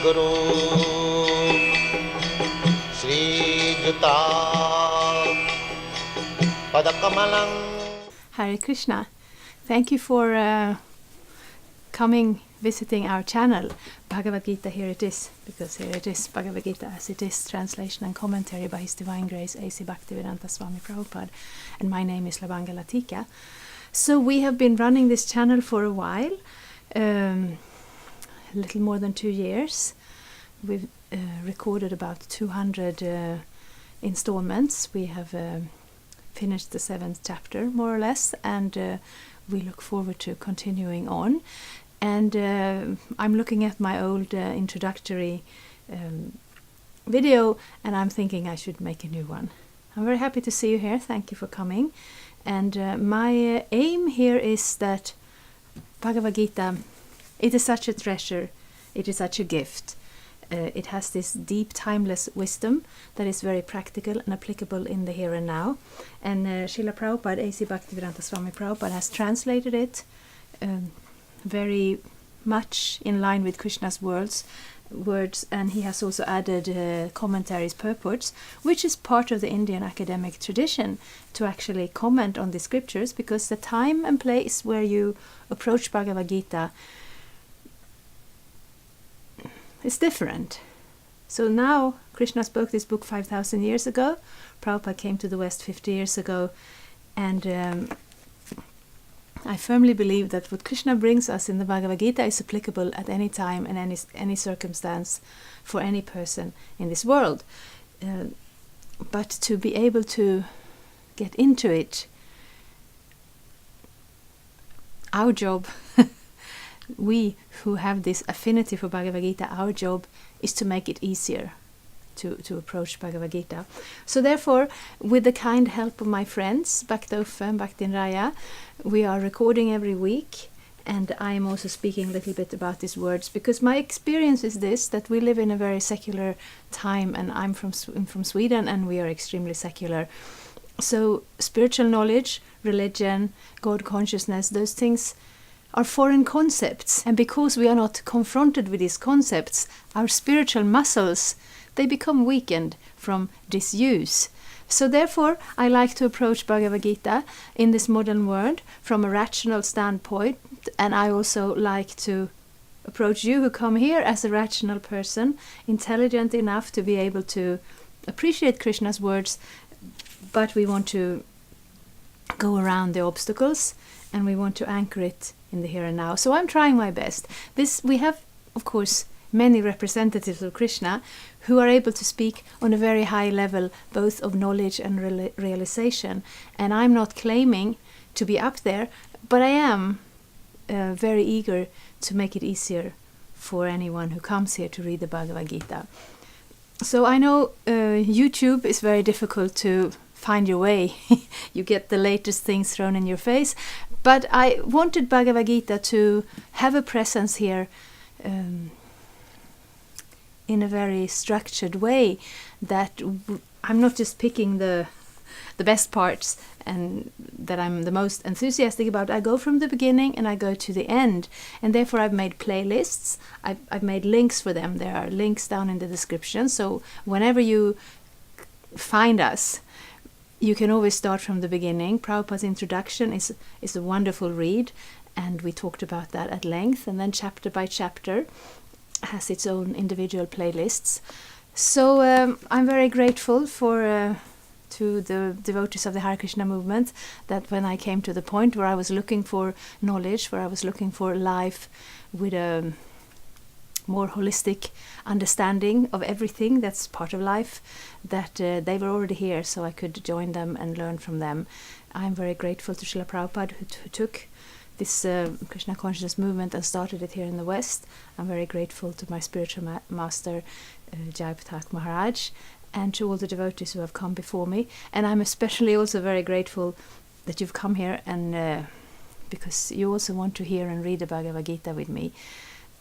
Guru Sri Juta Padakamalang. Hare Krishna. Thank you for coming, visiting our channel. Bhagavad-gita, here it is, because here it is, Bhagavad-gita as it is, translation and commentary by His Divine Grace A.C. Bhaktivedanta Swami Prabhupada. And my name is Labanga Latika. So we have been running this channel for a while, a little more than 2 years. We've recorded about 200 installments. We have finished the 7th chapter, more or less, and we look forward to continuing on. And I'm looking at my old introductory video, and I'm thinking I should make a new one. I'm very happy to see you here. Thank you for coming. And my aim here is that Bhagavad-gita, it is such a treasure, it is such a gift. It has this deep, timeless wisdom that is very practical and applicable in the here and now. And Srila Prabhupada, A.C. Bhaktivedanta Swami Prabhupada, has translated it very much in line with Krishna's words, and he has also added commentaries, purports, which is part of the Indian academic tradition to actually comment on the scriptures, because the time and place where you approach Bhagavad-gita is different. So now Krishna spoke this book 5,000 years ago, Prabhupada came to the West 50 years ago, and I firmly believe that what Krishna brings us in the Bhagavad-gita is applicable at any time and any circumstance for any person in this world. But to be able to get into it, our job, we who have this affinity for Bhagavad-gita, our job is to make it easier to approach Bhagavad-gita. So therefore, with the kind help of my friends, Bhakta-Uffe and Bhaktin Raya, we are recording every week, and I am also speaking a little bit about these words, because my experience is this, that we live in a very secular time, and I'm from Sweden, and we are extremely secular. So spiritual knowledge, religion, God consciousness, those things are foreign concepts, and because we are not confronted with these concepts, our spiritual muscles, they become weakened from disuse. So therefore, I like to approach Bhagavad-gita in this modern world from a rational standpoint, and I also like to approach you who come here as a rational person, intelligent enough to be able to appreciate Krishna's words, but we want to go around the obstacles, and we want to anchor it in the here and now. So I'm trying my best. We have, of course, many representatives of Krishna who are able to speak on a very high level, both of knowledge and realization. And I'm not claiming to be up there, but I am very eager to make it easier for anyone who comes here to read the Bhagavad-gita. So I know YouTube is very difficult to find your way. You get the latest things thrown in your face. But I wanted Bhagavad-gita to have a presence here in a very structured way, that I'm not just picking the best parts and that I'm the most enthusiastic about. I go from the beginning and I go to the end, and therefore I've made playlists. I've made links for them. There are links down in the description, so whenever you find us, you can always start from the beginning. Prabhupada's introduction is a wonderful read, and we talked about that at length, and then chapter by chapter has its own individual playlists. So I'm very grateful to the devotees of the Hare Krishna movement, that when I came to the point where I was looking for knowledge, where I was looking for life with a more holistic understanding of everything that's part of life, that they were already here, so I could join them and learn from them. I'm very grateful to Srila Prabhupada who took this Krishna consciousness movement and started it here in the West. I'm very grateful to my spiritual master Jai Patak Maharaj, and to all the devotees who have come before me. And I'm especially also very grateful that you've come here, and because you also want to hear and read the Bhagavad-gita with me.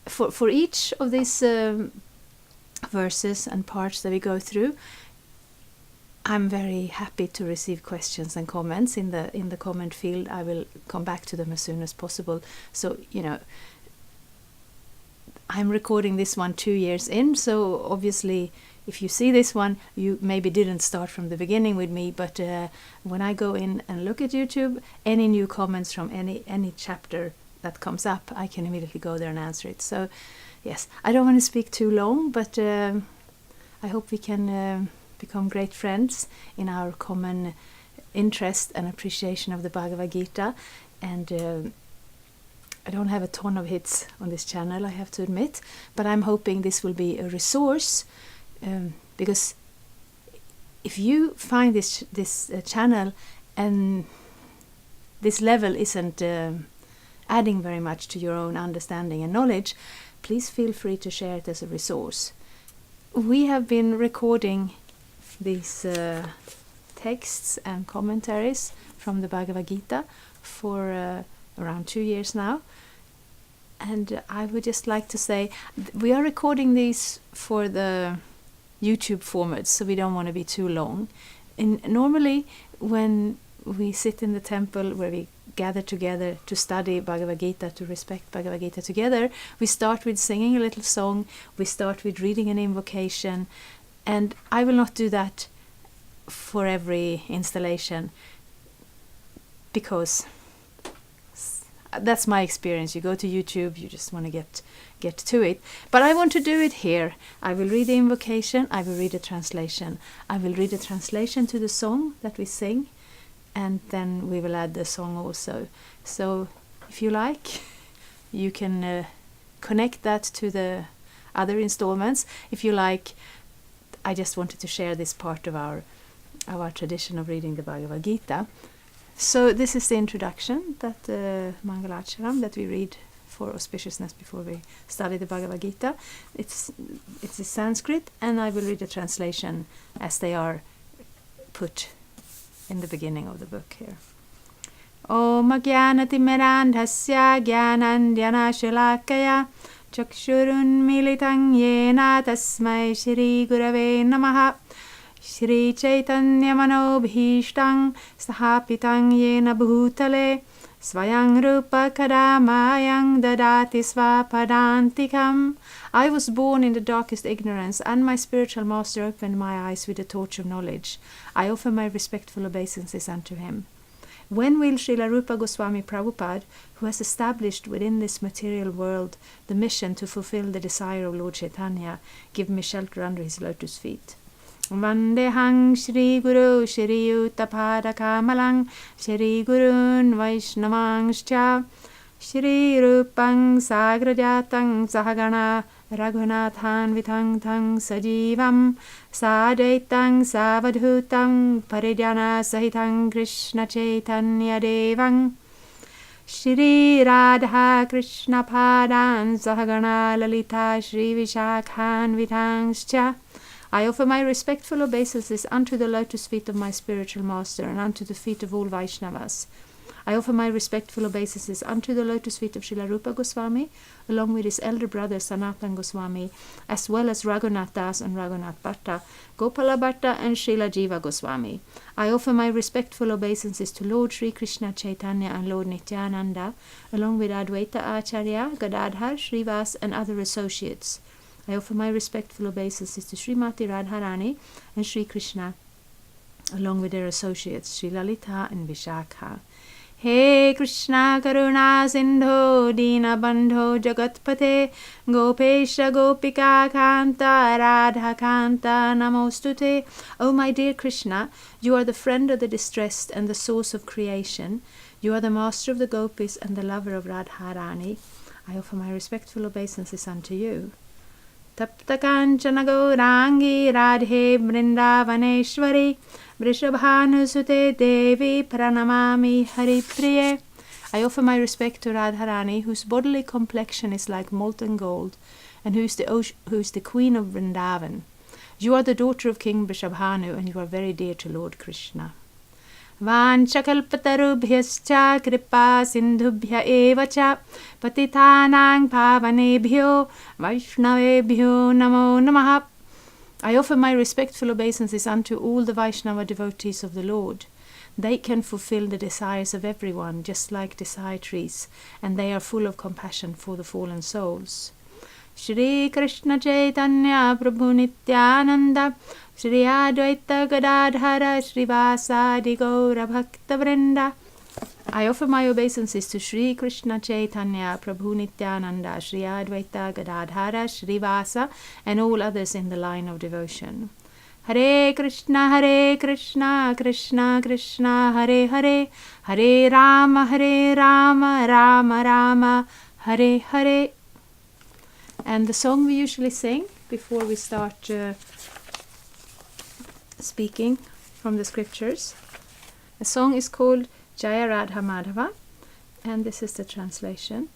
For each of these verses and parts that we go through, I'm very happy to receive questions and comments in the comment field. I will come back to them as soon as possible. So, I'm recording this one 2 years in, so obviously if you see this one, you maybe didn't start from the beginning with me, but when I go in and look at YouTube, any new comments from any chapter that comes up, I can immediately go there and answer it. So yes, I don't want to speak too long, but I hope we can become great friends in our common interest and appreciation of the Bhagavad-gita. And I don't have a ton of hits on this channel, I have to admit, but I'm hoping this will be a resource, because if you find this channel and this level isn't adding very much to your own understanding and knowledge, please feel free to share it as a resource. We have been recording these texts and commentaries from the Bhagavad-gita for around 2 years now, and I would just like to say we are recording these for the YouTube format, so we don't want to be too long. And normally when we sit in the temple where we gather together to study Bhagavad-gita, to respect Bhagavad-gita together, we start with singing a little song, we start with reading an invocation, and I will not do that for every installation, because that's my experience. You go to YouTube, you just want to get to it. But I want to do it here. I will read the invocation, I will read a translation. I will read a translation to the song that we sing, and then we will add the song also. So if you like, you can connect that to the other installments. If you like, I just wanted to share this part of our tradition of reading the Bhagavad-gita. So this is the introduction, that Mangalacharam that we read for auspiciousness before we study the Bhagavad-gita. It's in Sanskrit, and I will read the translation as they are put in the beginning of the book here. Om Jnanatimirandhasya Jnanandjana Chakshurun Militang Yena Tasmai Shri Gurave Namaha Shri Chaitanya Manobhishtam Sthapitam Yena Bhutale Svayang Rupa Kadamayang Dadati Svapadantikam. I was born in the darkest ignorance, and my spiritual master opened my eyes with the torch of knowledge. I offer my respectful obeisances unto him. When will Srila Rupa Goswami Prabhupada, who has established within this material world the mission to fulfill the desire of Lord Chaitanya, give me shelter under his lotus feet? Vandehang Shri Guru Shri Yuttapada Kamalang Shri Gurun Vaishnavangscha Shri Rupang Sagrajatang Sahagana Raghunathan Vitang Tang Sajivam Sadaitang Savadhutam Parijana Sahitang Krishna Chaitanya Devang Shri Radha Krishna Padan Sahagana Lalita Shri Vishakhan Vitangscha. I offer my respectful obeisances unto the lotus feet of my spiritual master and unto the feet of all Vaishnavas. I offer my respectful obeisances unto the lotus feet of Srila Rupa Goswami, along with his elder brother Sanatan Goswami, as well as Raghunath Das and Raghunath Bhatta, Gopala Bhatta and Srila Jiva Goswami. I offer my respectful obeisances to Lord Sri Krishna Chaitanya and Lord Nityananda, along with Advaita Acharya, Gadadhar, Srivas and other associates. I offer my respectful obeisances to Srimati Radharani and Sri Krishna, along with their associates, Sri Lalita and Vishakha. He Krishna Karuna Sindho Dina Bandho Jagatpate Gopesha Gopika Kanta Radha Kanta Namostute. O my dear Krishna, you are the friend of the distressed and the source of creation. You are the master of the gopis and the lover of Radharani. I offer my respectful obeisances unto you. Tapta Kanchana Gaurangi Radhe Vrindavaneshwari Vrishabhanusute Devi Pranamami Haripriye. I offer my respect to Radharani, whose bodily complexion is like molten gold, and who is the queen of Vrindavan. You are the daughter of King Vrishabhanu, and you are very dear to Lord Krishna. Vanchakalpatarubhyascha kripa sindhubhya evacha patitanang pavanebhyo vaishnavebhyo namo namaha. I offer my respectful obeisances unto all the Vaishnava devotees of the Lord. They can fulfill the desires of everyone, just like desire trees, and they are full of compassion for the fallen souls. Shri Krishna Chaitanya Prabhu Nityananda Shri Advaita Gadadhara Srivasadi Gaura Bhakta Vrinda. I offer my obeisances to Shri Krishna Chaitanya Prabhu Nityananda Shri Advaita Gadadhara Srivasa and all others in the line of devotion. Hare Krishna Krishna Krishna Hare Hare Hare Rama Rama Rama Hare Hare. And the song we usually sing before we start speaking from the scriptures. The song is called Jaya Radha Madhava, and this is the translation.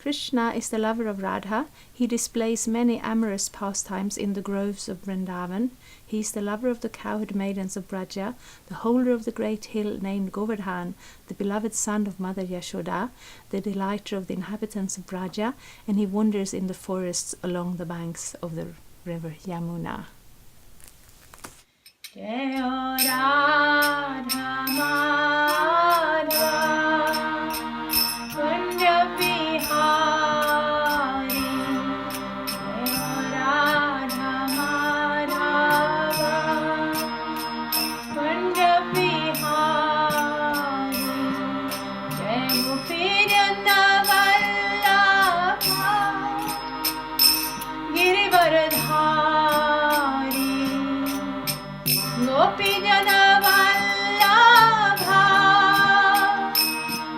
Krishna is the lover of Radha. He displays many amorous pastimes in the groves of Vrindavan. He is the lover of the cowherd maidens of Braja, the holder of the great hill named Govardhan, the beloved son of Mother Yashoda, the delighter of the inhabitants of Braja, and he wanders in the forests along the banks of the river Yamuna. Jaya Radha Madhava Kunja Bihari Jaya Radha Madhava Kunja Bihari Jaya Gopi Jana Vallabha Girivaradhari Gopi Jana Vallabha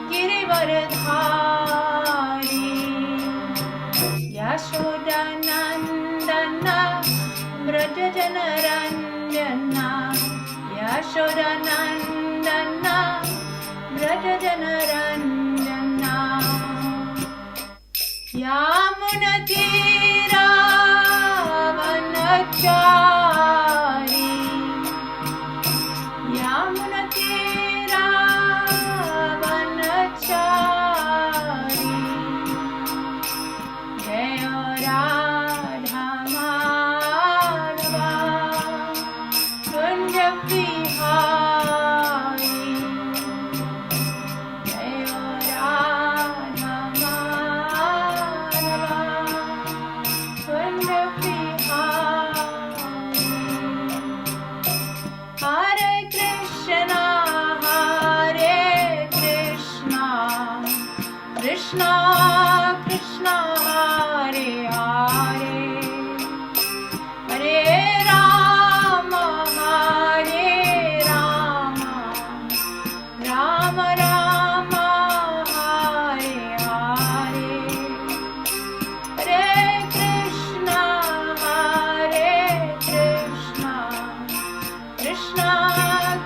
Girivaradhari Yashoda Nandana Braja Jana Ranjana Yashoda Nandana Braja Jana Ranjana Yamuna Tira Vanachari Yamuna Tira Vanachari Jaya Radha Madhava Kunja Bihari Jaya Radha Madhava Kunja Bihari Hare Krishna Krishna Krishna Hare Hare Hare Rama Rama Rama Hare Hare Hare Krishna Krishna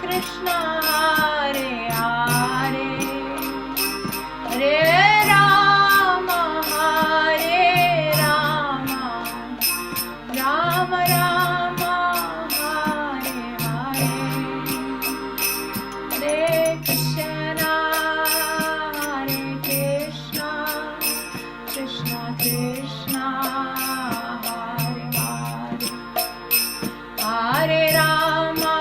Krishna Hare Hare Hare Rama Rama Rama Hare Hare Hare Krishna Krishna Krishna Hare Hare Hare Rama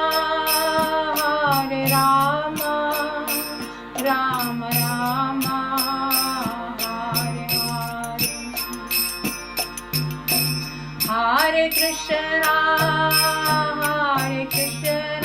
Rama Rama Hare Hare Hare Krishna